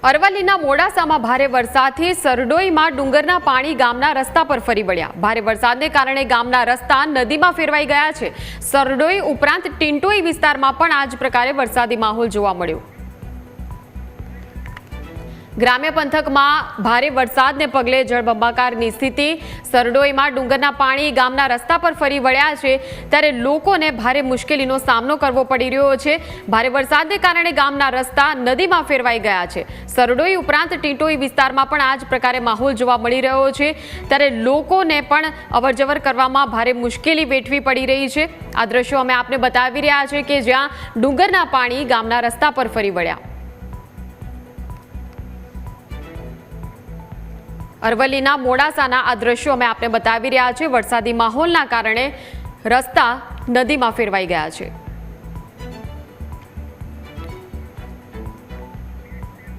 અરવલ્લીના મોડાસામાં ભારે વરસાદથી સરડોઈમાં ડુંગરના પાણી ગામના રસ્તા પર ફરી વળ્યા। ભારે વરસાદને કારણે ગામના રસ્તા નદીમાં ફેરવાઈ ગયા છે। સરડોઈ ઉપરાંત ટિન્ટોઈ વિસ્તારમાં પણ આ જ પ્રકારે વરસાદી માહોલ જોવા મળ્યો। ગ્રામ્ય પંથકમાં ભારે વરસાદને પગલે જળબંબાકારની સ્થિતિ। સરડોઈમાં ડુંગરના પાણી ગામના રસ્તા પર ફરી વળ્યા છે, ત્યારે લોકોને ભારે મુશ્કેલીનો સામનો કરવો પડી રહ્યો છે। ભારે વરસાદને કારણે ગામના રસ્તા નદીમાં ફેરવાઈ ગયા છે। સરડોઈ ઉપરાંત ટિન્ટોઈ વિસ્તારમાં પણ આ જ પ્રકારે માહોલ જોવા મળી રહ્યો છે, ત્યારે લોકોને પણ અવરજવર કરવામાં ભારે મુશ્કેલી વેઠવી પડી રહી છે। આ દ્રશ્યો અમે આપને બતાવી રહ્યા છે કે જ્યાં ડુંગરના પાણી ગામના રસ્તા પર ફરી વળ્યા। અરવલ્લીના મોડાસાના આ દ્રશ્યો અમે આપને બતાવી રહ્યા છે। વરસાદી માહોલના કારણે રસ્તા નદીમાં ફેરવાઈ ગયા છે।